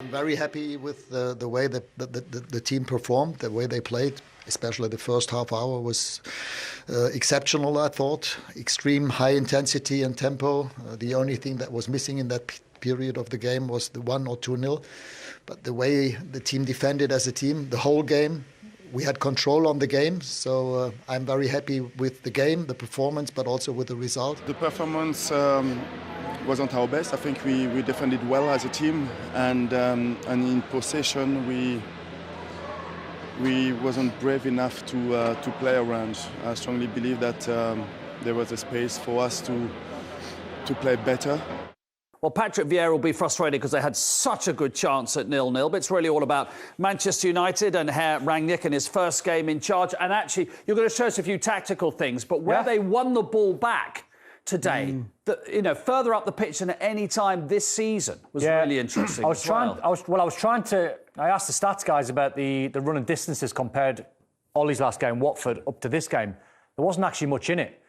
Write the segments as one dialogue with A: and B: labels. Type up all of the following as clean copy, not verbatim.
A: I'm very happy with the way that the team performed, the way they played. Especially the first half hour was exceptional, I thought. Extreme high intensity and tempo. The only thing that was missing in that period of the game was the 1 or 2-0. But the way the team defended as a team, the whole game, we had control on the game. So I'm very happy with the game, the performance, but also with the result.
B: The performance wasn't our best. I think we defended well as a team, and in possession we wasn't brave enough to play around. I strongly believe that there was a space for us to play better.
C: Well, Patrick Vieira will be frustrated because they had such a good chance at 0-0. But it's really all about Manchester United and Rangnick in his first game in charge. And actually, you're going to show us a few tactical things. But where they won the ball back today, further up the pitch than at any time this season was really interesting. I
D: asked the stats guys about the running distances compared Ollie's last game, Watford, up to this game. There wasn't actually much in it.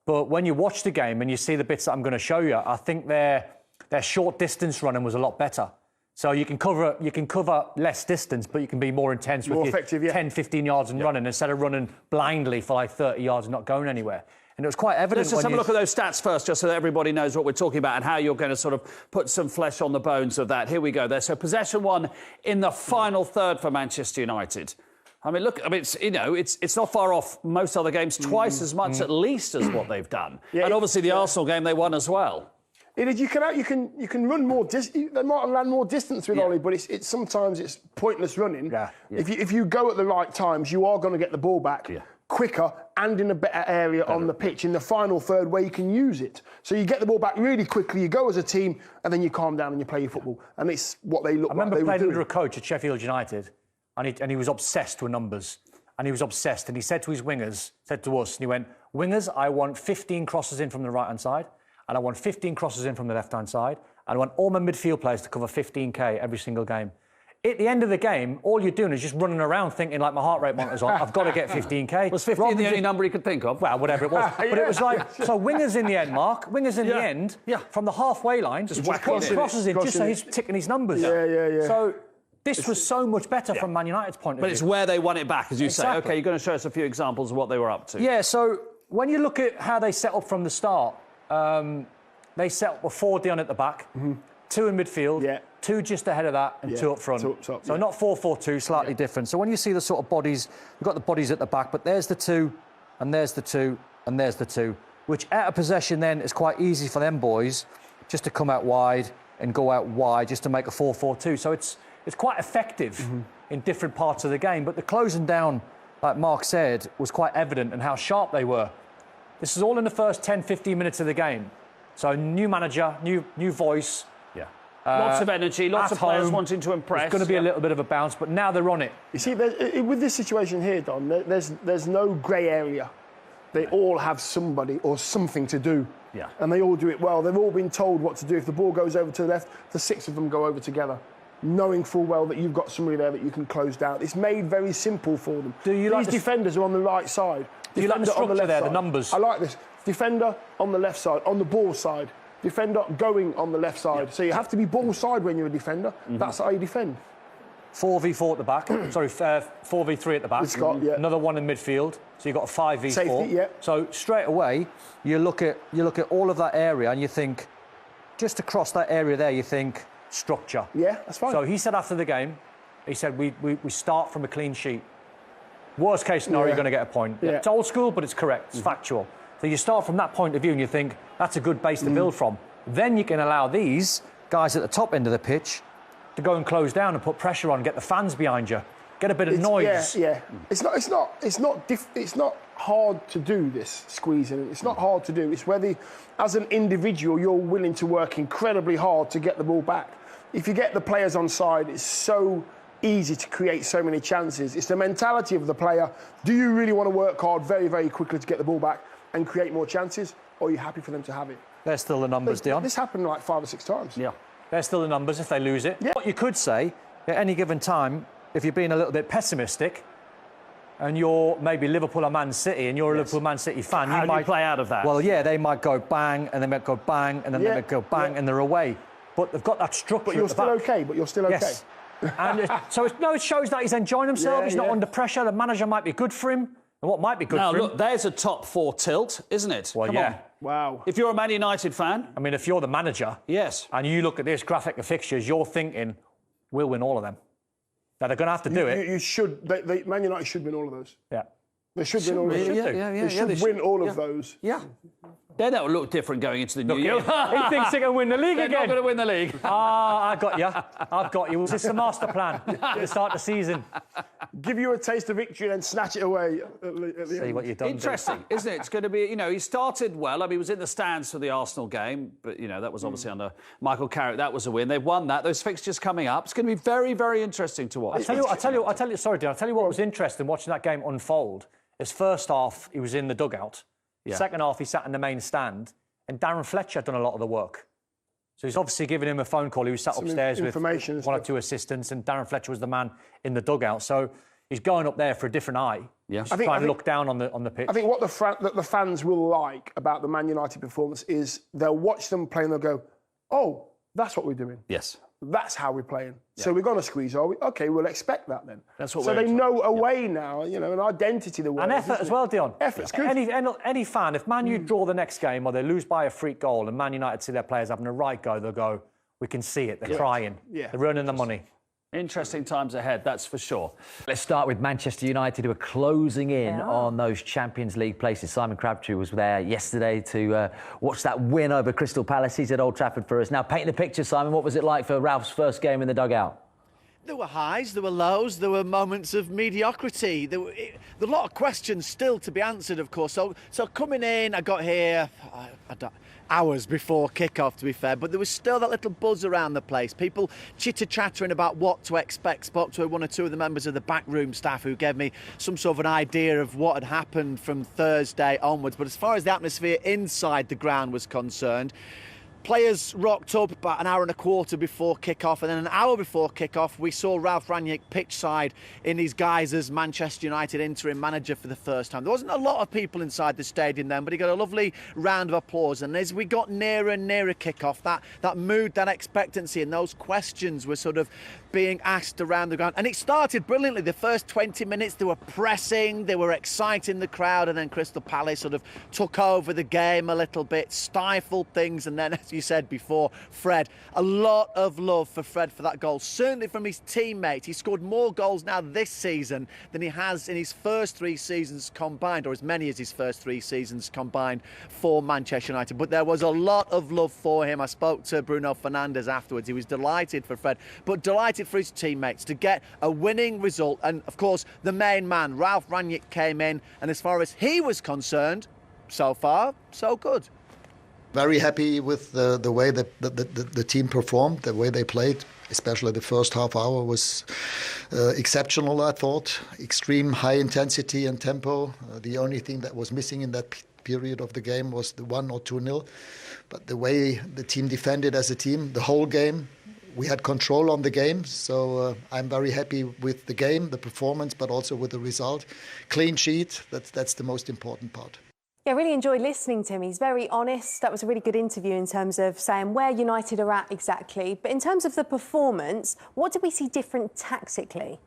D: But when you watch the game and you see the bits that I'm going to show you, I think their short distance running was a lot better. So you can cover less distance, but you can be more intense with
E: effective,
D: 10, 15 yards and running instead of running blindly for like 30 yards and not going anywhere. And it was quite evident.
C: Let's just have a look at those stats first, just so that everybody knows what we're talking about and how you're going to sort of put some flesh on the bones of that. Here we go there. So possession won in the final third for Manchester United. I mean, look, it's not far off most other games, twice as much at least as what they've done. And obviously the Arsenal game they won as well.
E: You can run more distance. They might run more distance with Ollie, but it's sometimes it's pointless running. If you go at the right times, you are going to get the ball back quicker and in a better area on the pitch in the final third where you can use it. So you get the ball back really quickly. You go as a team, and then you calm down and you play your football. And it's what they look like.
D: I remember playing under a coach at Sheffield United, and he was obsessed with numbers. And he was obsessed, and he said to his wingers, said to us, and he went, "Wingers, I want 15 crosses in from the right-hand side. And I want 15 crosses in from the left-hand side. And I want all my midfield players to cover 15k every single game." At the end of the game, all you're doing is just running around thinking, like, my heart rate monitor's on, I've got to get 15k.
C: Was 15 the only number he could think of?
D: Well, whatever it was. But it was like, so wingers in the end, Mark, wingers in the end, from the halfway line, just crosses in, just so he's ticking his numbers. So this was so much better from Man United's point of view.
C: But it's where they won it back, as you say. OK, you're going to show us a few examples of what they were up to.
D: Yeah, so when you look at how they set up from the start, they set up with 4 down at the back, 2 in midfield, 2 just ahead of that, and 2 up front.
E: 2 up top,
D: so not 4-4-2, slightly different. So when you see the sort of bodies, you've got the bodies at the back, but there's the 2, and there's the 2, and there's the 2, which out of possession then is quite easy for them boys just to come out wide and go out wide just to make a 4-4-2. So it's quite effective in different parts of the game. But the closing down, like Mark said, was quite evident in how sharp they were. This is all in the first 10, 15 minutes of the game. So new manager, new voice.
C: Lots of energy, lots of players wanting to impress.
D: It's going to be a little bit of a bounce, but now they're on it.
E: You see, with this situation here, Don, there's no grey area. They all have somebody or something to do. And they all do it well. They've all been told what to do. If the ball goes over to the left, the 6 of them go over together, knowing full well that you've got somebody there that you can close down. It's made very simple for them. These defenders are on the right side.
D: Do you like the structure there, the numbers?
E: I like this. Defender on the left side, on the ball side. Defender going on the left side. So you have to be ball side when you're a defender. That's how you defend.
D: 4v4 at the back. Sorry, 4v3 at the back. Another 1 in midfield. So you've got a 5v4.
E: Safety,
D: So straight away, you look at all of that area and you think, just across that area there, you think structure.
E: Yeah, that's fine.
D: So he said after the game, he said we start from a clean sheet. Worst case scenario, you're going to get a point. It's old school, but it's correct. It's factual. So you start from that point of view and you think, that's a good base to build from. Then you can allow these guys at the top end of the pitch to go and close down and put pressure on, get the fans behind you, get a bit of noise.
E: It's not hard to do this squeezing. It's not hard to do. It's whether, as an individual, you're willing to work incredibly hard to get the ball back. If you get the players on side, it's so easy to create so many chances. It's the mentality of the player. Do you really want to work hard very, very quickly to get the ball back and create more chances, or are you happy for them to have it?
D: They're still the numbers, Dion.
E: This happened like 5 or 6 times.
D: They're still the numbers if they lose it. What you could say, at any given time, if you're being a little bit pessimistic, and you're maybe Liverpool or Man City, and you're a Liverpool Man City fan,
C: you might play out of that.
D: Well, they might go bang, and they might go bang, and then they might go bang, and they're away. but they've got that structure.
E: But you're
D: at the
E: still
D: back.
E: okay. But you're still okay.
D: Yes. And it shows that he's enjoying himself. He's not under pressure. The manager might be good for him. And what might be good for him...
C: Now, look, there's a top 4 tilt, isn't it?
D: Well,
C: Come on.
E: Wow.
C: If you're a Man United fan...
D: I mean, if you're the manager...
C: Yes.
D: And you look at this graphic of fixtures, you're thinking, we'll win all of them. Now, they're going to have to do it.
E: You should... Man United should win all of those.
D: Yeah.
E: They should win all of those. They should win all of those.
C: Yeah. Then that will look different going into the new year.
D: He thinks they can win the league
C: They're
D: again.
C: not going to win the league.
D: I got you. I've got you. This is the master plan to start the season.
E: Give you a taste of victory and then snatch it away at the
D: See
E: end.
D: what you've done.
C: Interesting, isn't it? It's going to be, he started well. I mean, he was in the stands for the Arsenal game, but, that was obviously under Michael Carrick. That was a win. They've won that. Those fixtures coming up. It's going to be very, very interesting to watch.
D: Sorry, Dean. I'll tell you what was interesting watching that game unfold. His first half, he was in the dugout.
C: Yeah.
D: Second half, he sat in the main stand. And Darren Fletcher had done a lot of the work. So he's obviously giving him a phone call. He was sat upstairs with one or two assistants, and Darren Fletcher was the man in the dugout. So he's going up there for a different eye.
C: Yeah.
D: He's trying to look down on the pitch.
E: I think what the fans will like about the Man United performance is they'll watch them play and they'll go, oh, that's what we're doing.
C: Yes.
E: That's how we're playing. Yeah. So we're going to squeeze, are we? OK, we'll expect that then.
C: That's what
E: so they know a way now, an identity. The way
D: and effort as well, Dion.
E: Effort's good.
D: Any fan, if Man U draw the next game or they lose by a freak goal and Man United see their players having a right go, they'll go, we can see it. They're crying. Yeah. They're earning the money.
C: Interesting times ahead, that's for sure.
F: Let's start with Manchester United, who are closing in on those Champions League places. Simon Crabtree was there yesterday to watch that win over Crystal Palace. He's at Old Trafford for us. Now, paint the picture, Simon. What was it like for Ralph's first game in the dugout?
G: There were highs, there were lows, there were moments of mediocrity. There were a lot of questions still to be answered, of course. So coming in, I got here hours before kick-off, to be fair, but there was still that little buzz around the place. People chitter-chattering about what to expect. Spoke to one or two of the members of the backroom staff who gave me some sort of an idea of what had happened from Thursday onwards. But as far as the atmosphere inside the ground was concerned, players rocked up about an hour and a quarter before kick-off, and then an hour before kick-off we saw Ralf Rangnick pitch-side in his guise as Manchester United interim manager for the first time. There wasn't a lot of people inside the stadium then, but he got a lovely round of applause. And as we got nearer and nearer kick-off, that mood, that expectancy and those questions were sort of being asked around the ground. And it started brilliantly. The first 20 minutes, they were pressing, they were exciting the crowd, and then Crystal Palace sort of took over the game a little bit, stifled things, and then, as you said before, Fred, a lot of love for Fred for that goal, certainly from his teammates. He scored more goals now this season than he has in his first 3 seasons combined, or as many as his first 3 seasons combined for Manchester United. But there was a lot of love for him. I spoke to Bruno Fernandes afterwards. He was delighted for Fred, but delighted for his teammates to get a winning result. And of course, the main man, Ralf Rangnick, came in, and as far as he was concerned, so far, so good.
A: Very happy with the way that the team performed, the way they played. Especially the first half hour was exceptional, I thought. Extreme high intensity and tempo. The only thing that was missing in that period of the game was the 1 or 2-0. But the way the team defended as a team, the whole game, we had control on the game. So I'm very happy with the game, the performance, but also with the result. Clean sheet, that's the most important part.
H: Yeah, I really enjoyed listening to him. He's very honest. That was a really good interview in terms of saying where United are at exactly. But in terms of the performance, what did we see different tactically?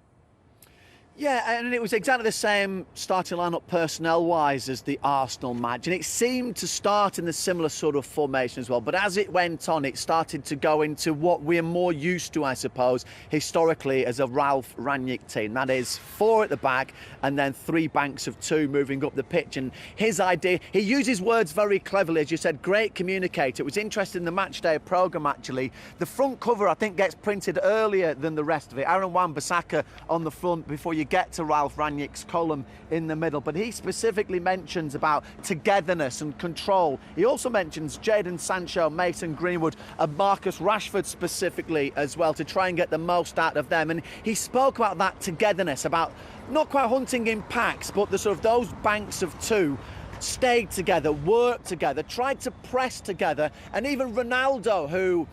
G: Yeah, and it was exactly the same starting lineup personnel-wise as the Arsenal match, and it seemed to start in the similar sort of formation as well. But as it went on, it started to go into what we're more used to, I suppose, historically as a Ralf Rangnick team. That is 4 at the back and then 3 banks of 2 moving up the pitch. And his idea, he uses words very cleverly, as you said, great communicator. It was interesting in the matchday programme, actually. The front cover, I think, gets printed earlier than the rest of it. Aaron Wan-Bissaka on the front before you get to Ralf Rangnick's column in the middle, but he specifically mentions about togetherness and control. He also mentions Jadon Sancho, Mason Greenwood and Marcus Rashford specifically as well, to try and get the most out of them. And he spoke about that togetherness, about not quite hunting in packs, but the sort of those banks of 2 stayed together, worked together, tried to press together. And even Ronaldo, who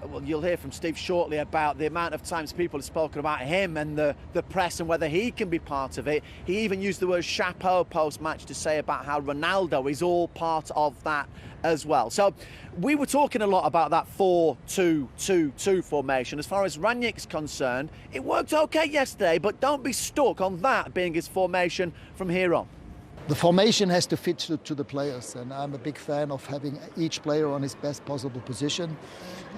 G: well, you'll hear from Steve shortly about the amount of times people have spoken about him and the press and whether he can be part of it. He even used the word chapeau post-match to say about how Ronaldo is all part of that as well. So we were talking a lot about that 4-2-2-2 formation. As far as Rangnick's concerned, it worked okay yesterday, but don't be stuck on that being his formation from here on.
A: The formation has to fit to the players, and I'm a big fan of having each player on his best possible position.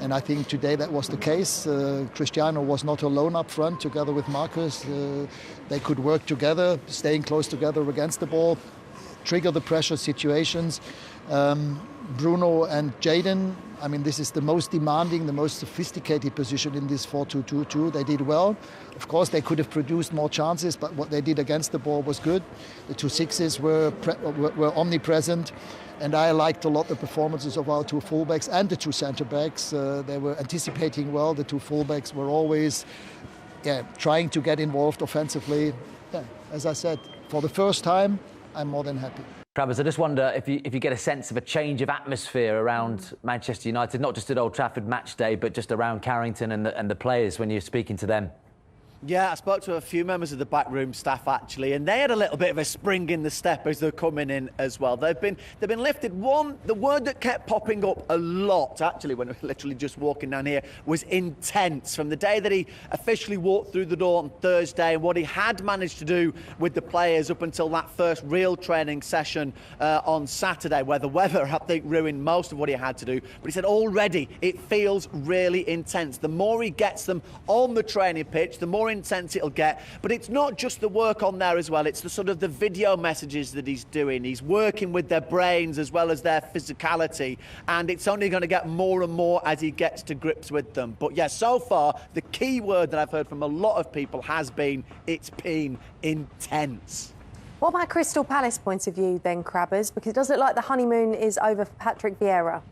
A: And I think today that was the case. Cristiano was not alone up front together with Marcus. They could work together, staying close together against the ball, trigger the pressure situations. Bruno and Jadon, I mean, this is the most demanding, the most sophisticated position in this 4-2-2-2. They did well. Of course, they could have produced more chances, but what they did against the ball was good. The two sixes were omnipresent, and I liked a lot the performances of our two fullbacks and the two centre-backs. They were anticipating well. The two fullbacks were always trying to get involved offensively. Yeah, as I said, for the first time, I'm more than happy.
F: Crabbers, I just wonder if you get a sense of a change of atmosphere around Manchester United, not just at Old Trafford match day, but just around Carrington and the players when you're speaking to them.
G: Yeah, I spoke to a few members of the backroom staff actually, and they had a little bit of a spring in the step as they're coming in as well. They've been lifted. The word that kept popping up a lot actually when we were literally just walking down here was intense. From the day that he officially walked through the door on Thursday and what he had managed to do with the players up until that first real training session on Saturday, where the weather I think ruined most of what he had to do. But he said already it feels really intense. The more he gets them on the training pitch, the more intense it'll get. But it's not just the work on there as well, it's the sort of the video messages that he's doing. He's working with their brains as well as their physicality, and it's only going to get more and more as he gets to grips with them. But yeah, so far the key word that I've heard from a lot of people has been it's been intense.
H: What about Crystal Palace point of view then, Crabbers? Because it does look like the honeymoon is over for Patrick Vieira.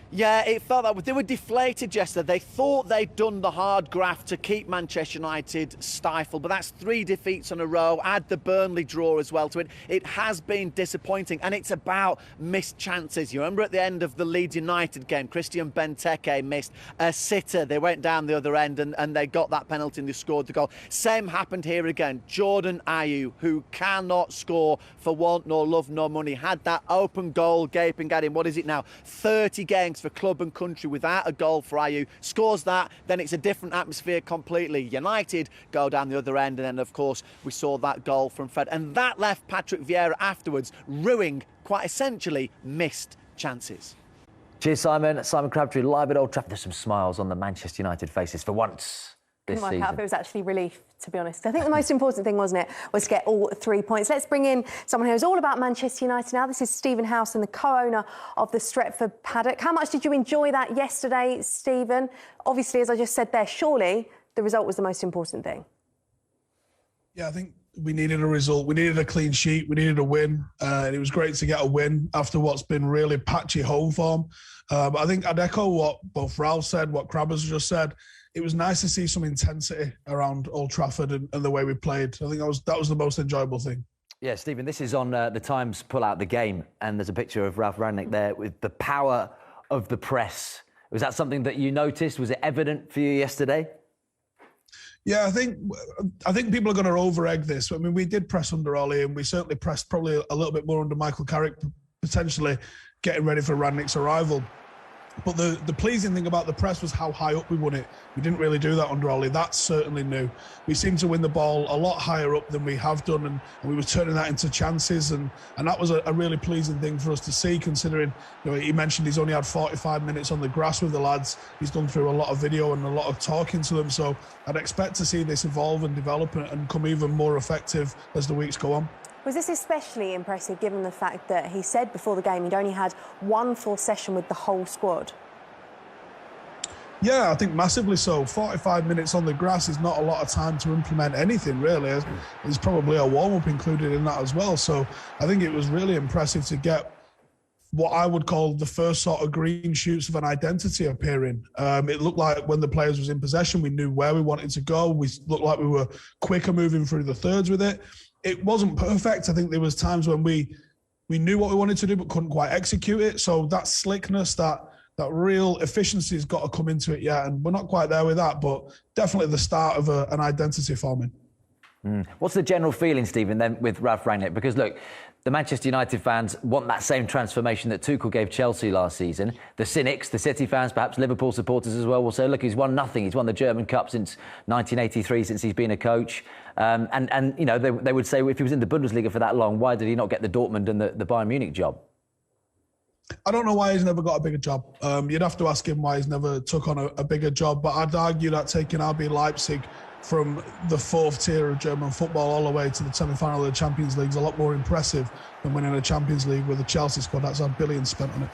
G: Yeah, it felt that way. They were deflated yesterday. They thought they'd done the hard graft to keep Manchester United stifled, but that's 3 defeats in a row. Add the Burnley draw as well to it. It has been disappointing, and it's about missed chances. You remember at the end of the Leeds United game, Christian Benteke missed a sitter. They went down the other end and they got that penalty and they scored the goal. Same happened here again. Jordan Ayew, who cannot score for want nor love nor money, had that open goal gaping at him. What is it now? 30 games for club and country without a goal for Ayew. Scores that, then it's a different atmosphere completely. United go down the other end, and then of course we saw that goal from Fred, and that left Patrick Vieira afterwards ruining quite essentially missed chances.
F: Cheers, Simon. Simon Crabtree live at Old Trafford. There's some smiles on the Manchester United faces for once this season.
H: It was actually relief, to be honest. I think the most important thing, wasn't it, was to get all 3 points. Let's bring in someone who's all about Manchester United now. This is Stephen Howson, the co-owner of the Stretford Paddock. How much did you enjoy that yesterday, Stephen? Obviously, as I just said there, surely the result was the most important thing.
I: Yeah, I think we needed a result. We needed a clean sheet. We needed a win. And it was great to get a win after what's been really patchy home form. But I think I'd echo what both Ralf said, what Crabbers just said. It was nice to see some intensity around Old Trafford and the way we played. I think that was the most enjoyable thing.
F: Yeah, Stephen, this is on the Times Pull Out the Game, and there's a picture of Ralf Rangnick there with the power of the press. Was that something that you noticed? Was it evident for you yesterday?
I: Yeah, I think people are going to over-egg this. I mean, we did press under Ollie, and we certainly pressed probably a little bit more under Michael Carrick, potentially getting ready for Rangnick's arrival. But the pleasing thing about the press was how high up we won it. We didn't really do that under Ollie. That's certainly new. We seemed to win the ball a lot higher up than we have done, and we were turning that into chances, and that was a really pleasing thing for us to see, considering, you know, he mentioned he's only had 45 minutes on the grass with the lads. He's gone through a lot of video and a lot of talking to them, so I'd expect to see this evolve and develop and come even more effective as the weeks go on.
H: Was this especially impressive given the fact that he said before the game he'd only had one full session with the whole squad?
I: Yeah, I think massively so. 45 minutes on the grass is not a lot of time to implement anything, really. There's probably a warm-up included in that as well. So I think it was really impressive to get what I would call the first sort of green shoots of an identity appearing. It looked like when the players was in possession, we knew where we wanted to go. We looked like we were quicker moving through the thirds with it. It wasn't perfect. I think there was times when we knew what we wanted to do but couldn't quite execute it. So that slickness, that that real efficiency's got to come into it yet, and we're not quite there with that, but definitely the start of an identity forming.
F: What's the general feeling, Stephen, then with Ralf Rangnick? Because look, the Manchester United fans want that same transformation that Tuchel gave Chelsea last season. The cynics, the City fans, perhaps Liverpool supporters as well, will say, look, he's won nothing. He's won the German Cup since 1983, since he's been a coach. And you know, they would say, well, if he was in the Bundesliga for that long, why did he not get the Dortmund and the Bayern Munich job?
I: I don't know why he's never got a bigger job. You'd have to ask him why he's never took on a bigger job. But I'd argue that taking RB Leipzig from the fourth tier of German football all the way to the semi-final of the Champions League is a lot more impressive than winning a Champions League with the Chelsea squad. That's had billions spent on it.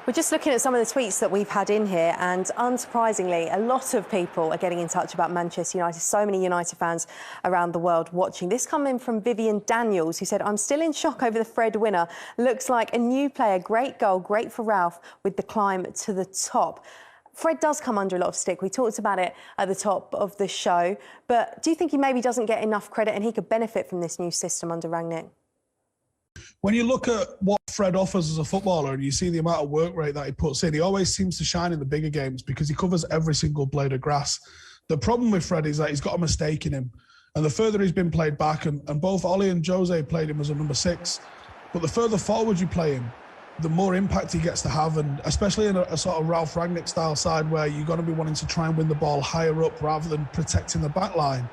H: We're just looking at some of the tweets that we've had in here, and unsurprisingly, a lot of people are getting in touch about Manchester United. So many United fans around the world watching. This coming from Vivian Daniels, who said, I'm still in shock over the Fred winner. Looks like a new player. Great goal, great for Ralf with the climb to the top. Fred does come under a lot of stick. We talked about it at the top of the show. But do you think he maybe doesn't get enough credit and he could benefit from this new system under Rangnick?
I: When you look at what Fred offers as a footballer and you see the amount of work rate that he puts in, he always seems to shine in the bigger games because he covers every single blade of grass. The problem with Fred is that he's got a mistake in him. And the further he's been played back, and both Ollie and Jose played him as a number 6, but the further forward you play him, the more impact he gets to have, and especially in a sort of Ralf Rangnick style side where you're going to be wanting to try and win the ball higher up rather than protecting the back line.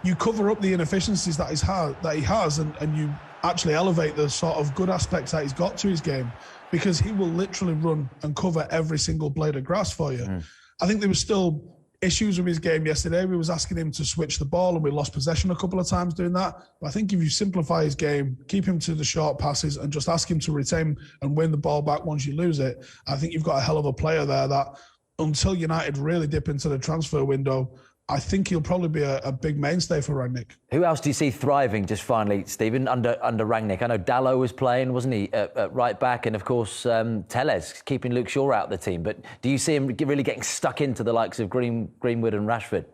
I: You cover up the inefficiencies that he has, and you actually elevate the sort of good aspects that he's got to his game, because he will literally run and cover every single blade of grass for you. I think there was still issues with his game yesterday. We was asking him to switch the ball and we lost possession a couple of times doing that. But I think if you simplify his game, keep him to the short passes and just ask him to retain and win the ball back once you lose it, I think you've got a hell of a player there that until United really dip into the transfer window, I think he'll probably be a big mainstay for Rangnick.
F: Who else do you see thriving, just finally, Stephen, under Rangnick? I know Dalot was playing, wasn't he, at right back, and of course Telles keeping Luke Shaw out of the team. But do you see him really getting stuck into the likes of Greenwood and Rashford?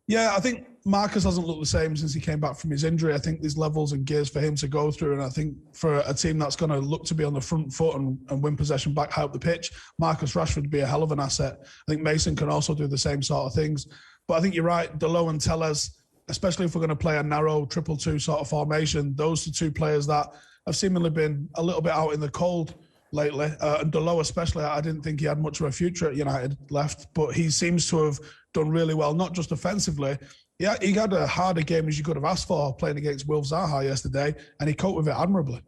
I: Yeah, I think Marcus hasn't looked the same since he came back from his injury. I think there's levels and gears for him to go through, and I think for a team that's going to look to be on the front foot and win possession back high up the pitch, Marcus Rashford would be a hell of an asset. I think Mason can also do the same sort of things. But I think you're right, Dalot and Telles, especially if we're going to play a narrow 3-2 sort of formation, those are two players that have seemingly been a little bit out in the cold lately. And Dalot especially, I didn't think he had much of a future at United left, but he seems to have done really well, not just offensively. Yeah, he had a harder game as you could have asked for playing against Wilf Zaha yesterday, and he coped with it admirably.